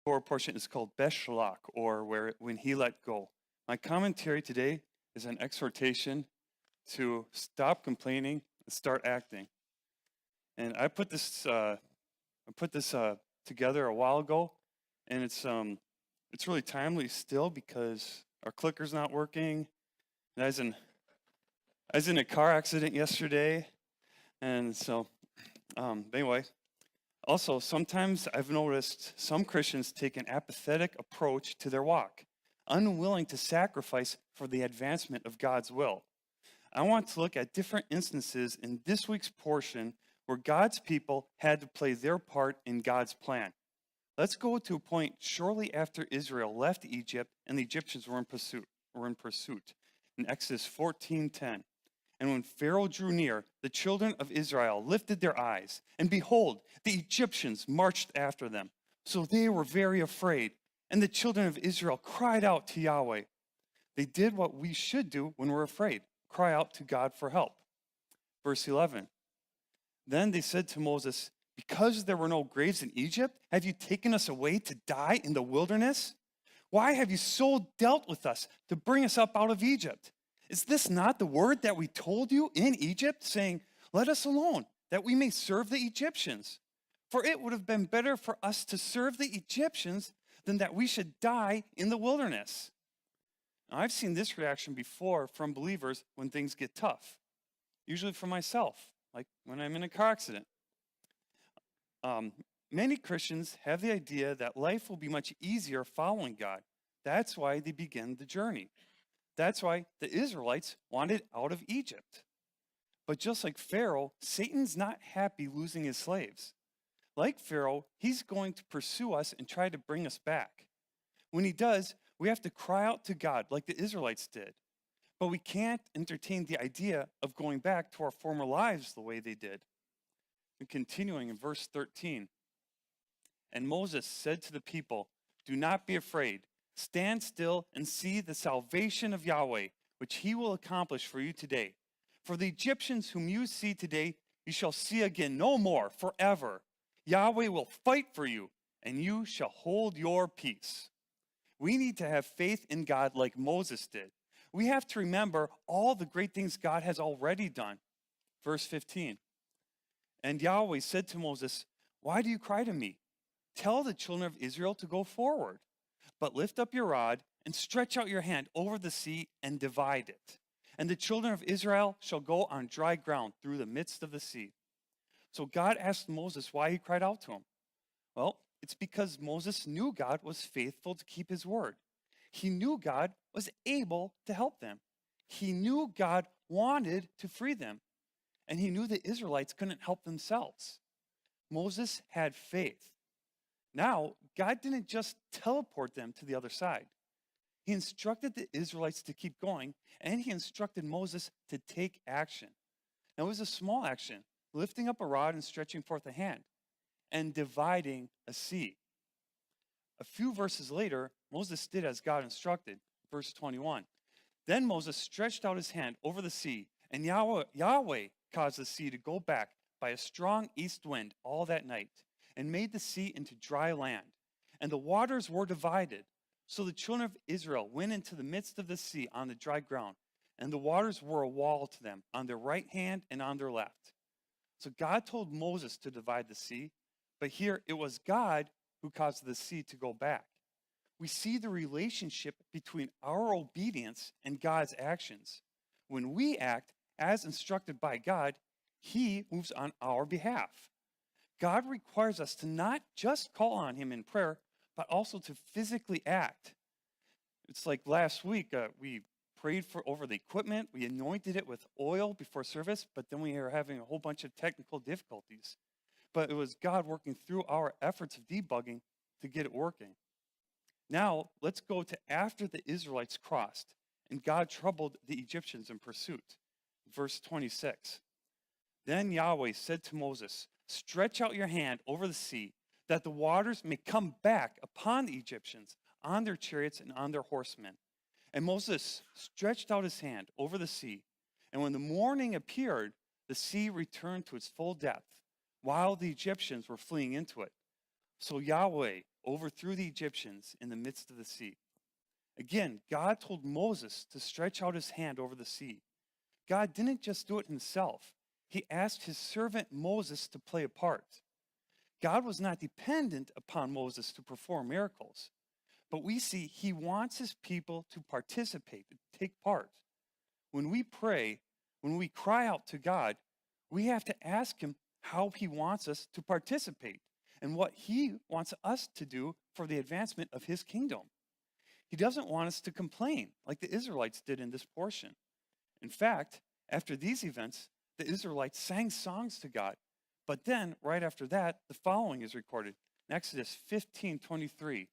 Torah portion is called Beshalach, or when he let go. My commentary today is an exhortation to stop complaining and start acting. And I put this together a while ago, and it's really timely still because our clicker's not working. And I was in a car accident yesterday, and so anyway. Also, sometimes I've noticed some Christians take an apathetic approach to their walk, unwilling to sacrifice for the advancement of God's will. I want to look at different instances in this week's portion where God's people had to play their part in God's plan. Let's go to a point shortly after Israel left Egypt and the Egyptians were in pursuit. In Exodus 14:10. And when Pharaoh drew near, the children of Israel lifted their eyes, and behold, the Egyptians marched after them. So they were very afraid, and the children of Israel cried out to Yahweh. They did what we should do when we're afraid, cry out to God for help. Verse 11. Then they said to Moses, because there were no graves in Egypt, have you taken us away to die in the wilderness? Why have you so dealt with us to bring us up out of Egypt? Is this not the word that we told you in Egypt, saying, let us alone, that we may serve the Egyptians? For it would have been better for us to serve the Egyptians than that we should die in the wilderness. Now, I've seen this reaction before from believers when things get tough, usually from myself, like when I'm in a car accident. Many Christians have the idea that life will be much easier following God. That's why they begin the journey. That's why the Israelites wanted out of Egypt. But just like Pharaoh, Satan's not happy losing his slaves. Like Pharaoh, he's going to pursue us and try to bring us back. When he does, we have to cry out to God like the Israelites did. But we can't entertain the idea of going back to our former lives the way they did. And continuing in verse 13. And Moses said to the people, do not be afraid. Stand still and see the salvation of Yahweh, which he will accomplish for you today. For the Egyptians whom you see today, you shall see again no more forever. Yahweh will fight for you, and you shall hold your peace. We need to have faith in God like Moses did. We have to remember all the great things God has already done. Verse 15. And Yahweh said to Moses, why do you cry to me? Tell the children of Israel to go forward. But lift up your rod and stretch out your hand over the sea and divide it. And the children of Israel shall go on dry ground through the midst of the sea. So God asked Moses why he cried out to him. Well, it's because Moses knew God was faithful to keep his word. He knew God was able to help them. He knew God wanted to free them. And he knew the Israelites couldn't help themselves. Moses had faith. Now, God didn't just teleport them to the other side. He instructed the Israelites to keep going, and he instructed Moses to take action. Now, it was a small action, lifting up a rod and stretching forth a hand, and dividing a sea. A few verses later, Moses did as God instructed. Verse 21. Then Moses stretched out his hand over the sea, and Yahweh caused the sea to go back by a strong east wind all that night, and made the sea into dry land. And the waters were divided. So the children of Israel went into the midst of the sea on the dry ground, and the waters were a wall to them on their right hand and on their left. So God told Moses to divide the sea, but here it was God who caused the sea to go back. We see the relationship between our obedience and God's actions. When we act as instructed by God, he moves on our behalf. God requires us to not just call on him in prayer, but also to physically act. It's like last week, we prayed over the equipment. We anointed it with oil before service, but then we were having a whole bunch of technical difficulties. But it was God working through our efforts of debugging to get it working. Now, let's go to after the Israelites crossed, and God troubled the Egyptians in pursuit. Verse 26. Then Yahweh said to Moses, stretch out your hand over the sea, that the waters may come back upon the Egyptians, on their chariots and on their horsemen. And Moses stretched out his hand over the sea, and when the morning appeared, the sea returned to its full depth, while the Egyptians were fleeing into it. So Yahweh overthrew the Egyptians in the midst of the sea. Again, God told Moses to stretch out his hand over the sea. God didn't just do it himself. He asked his servant Moses to play a part. God was not dependent upon Moses to perform miracles, but we see he wants his people to participate, to take part. When we pray, when we cry out to God, we have to ask him how he wants us to participate and what he wants us to do for the advancement of his kingdom. He doesn't want us to complain like the Israelites did in this portion. In fact, after these events, the Israelites sang songs to God. But then, right after that, the following is recorded in Exodus 15:23.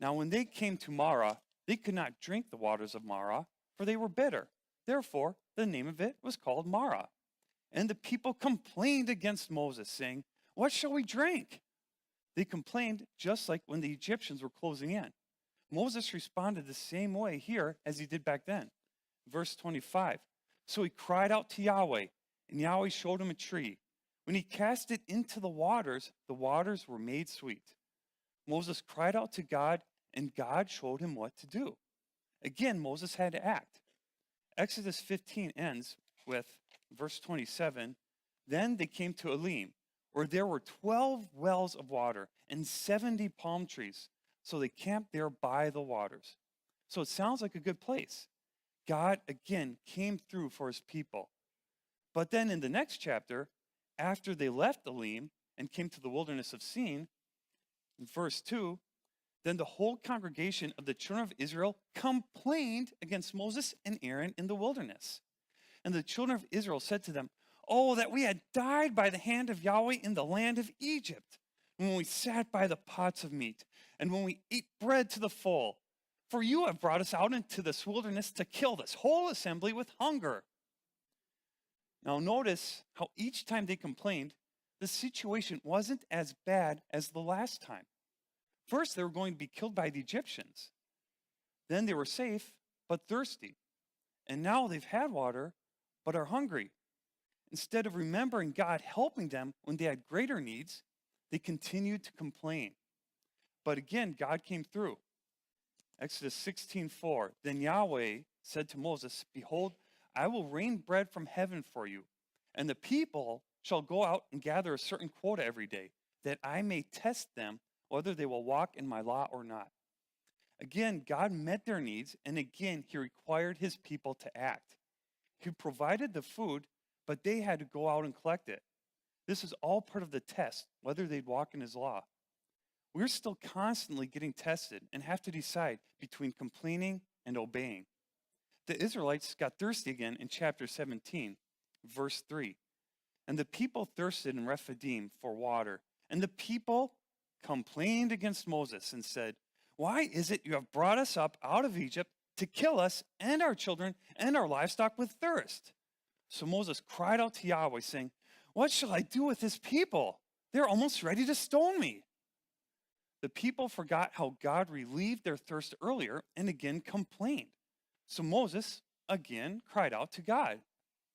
Now, when they came to Marah, they could not drink the waters of Marah, for they were bitter. Therefore, the name of it was called Marah. And the people complained against Moses, saying, "What shall we drink?" They complained just like when the Egyptians were closing in. Moses responded the same way here as he did back then. Verse 25. So he cried out to Yahweh, and Yahweh showed him a tree. When he cast it into the waters were made sweet. Moses cried out to God, and God showed him what to do. Again, Moses had to act. Exodus 15 ends with verse 27. Then they came to Elim, where there were 12 wells of water and 70 palm trees. So they camped there by the waters. So it sounds like a good place. God again came through for his people. But then in the next chapter, after they left Elim and came to the wilderness of Sin, in verse 2, then the whole congregation of the children of Israel complained against Moses and Aaron in the wilderness. And the children of Israel said to them, "Oh, that we had died by the hand of Yahweh in the land of Egypt, when we sat by the pots of meat, and when we ate bread to the full. For you have brought us out into this wilderness to kill this whole assembly with hunger." Now notice how each time they complained, the situation wasn't as bad as the last time. First, they were going to be killed by the Egyptians. Then they were safe, but thirsty. And now they've had water, but are hungry. Instead of remembering God helping them when they had greater needs, they continued to complain. But again, God came through. Exodus 16:4. Then Yahweh said to Moses, "Behold, I will rain bread from heaven for you, and the people shall go out and gather a certain quota every day, that I may test them whether they will walk in my law or not." Again, God met their needs, and again, he required his people to act. He provided the food, but they had to go out and collect it. This is all part of the test, whether they'd walk in his law. We're still constantly getting tested and have to decide between complaining and obeying. The Israelites got thirsty again in chapter 17, verse 3. And the people thirsted in Rephidim for water. And the people complained against Moses and said, "Why is it you have brought us up out of Egypt to kill us and our children and our livestock with thirst?" So Moses cried out to Yahweh, saying, "What shall I do with this people? They're almost ready to stone me." The people forgot how God relieved their thirst earlier and again complained. So Moses again cried out to God.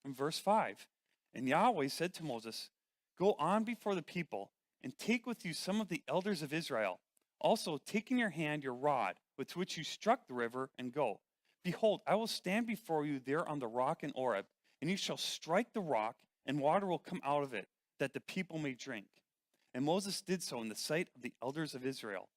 In verse 5, and Yahweh said to Moses, "Go on before the people and take with you some of the elders of Israel. Also take in your hand your rod with which you struck the river and go. Behold, I will stand before you there on the rock in Oreb, and you shall strike the rock, and water will come out of it, that the people may drink." And Moses did so in the sight of the elders of Israel.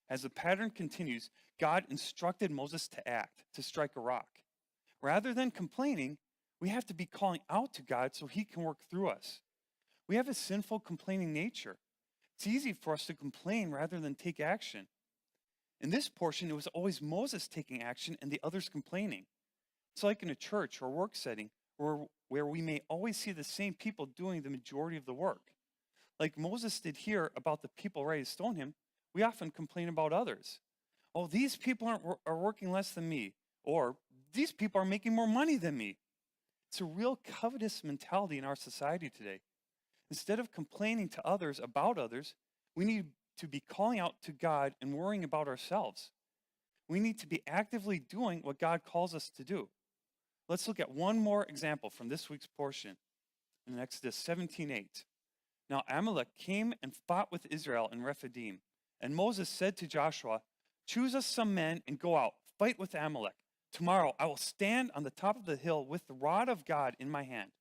As the pattern continues, God instructed Moses to act, to strike a rock. Rather than complaining, we have to be calling out to God so he can work through us. We have a sinful, complaining nature. It's easy for us to complain rather than take action. In this portion, it was always Moses taking action and the others complaining. It's like in a church or work setting where we may always see the same people doing the majority of the work. Like Moses did here about the people ready to stone him, we often complain about others. "Oh, these people are working less than me," or "these people are making more money than me." It's a real covetous mentality in our society today. Instead of complaining to others about others, we need to be calling out to God and worrying about ourselves. We need to be actively doing what God calls us to do. Let's look at one more example from this week's portion in Exodus 17:8. Now Amalek came and fought with Israel in Rephidim, And Moses said to Joshua, "Choose us some men and go out, fight with Amalek. Tomorrow I will stand on the top of the hill with the rod of God in my hand."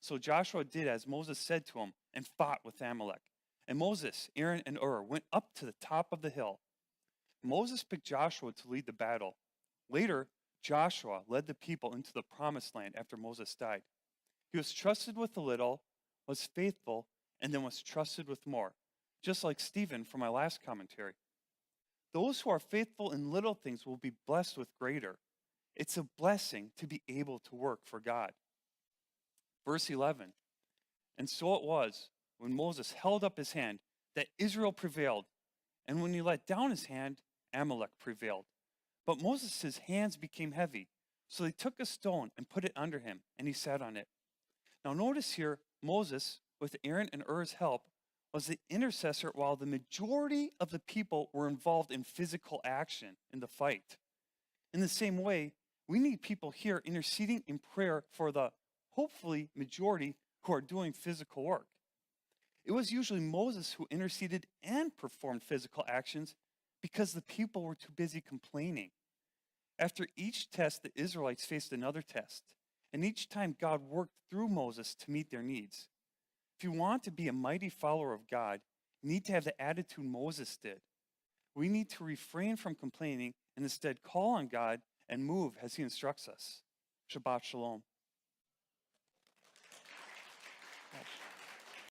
So Joshua did as Moses said to him and fought with Amalek. And Moses, Aaron, and Ur went up to the top of the hill. Moses picked Joshua to lead the battle. Later, Joshua led the people into the promised land after Moses died. He was trusted with a little, was faithful, and then was trusted with more, just like Stephen from my last commentary. Those who are faithful in little things will be blessed with greater. It's a blessing to be able to work for God. Verse 11, and so it was, when Moses held up his hand, that Israel prevailed, and when he let down his hand, Amalek prevailed. But Moses' hands became heavy, so they took a stone and put it under him, and he sat on it. Now notice here, Moses, with Aaron and Ur's help, was the intercessor while the majority of the people were involved in physical action in the fight. In the same way, we need people here interceding in prayer for the, hopefully, majority who are doing physical work. It was usually Moses who interceded and performed physical actions because the people were too busy complaining. After each test, the Israelites faced another test, and each time God worked through Moses to meet their needs. If you want to be a mighty follower of God, you need to have the attitude Moses did. We need to refrain from complaining and instead call on God and move as he instructs us. Shabbat Shalom.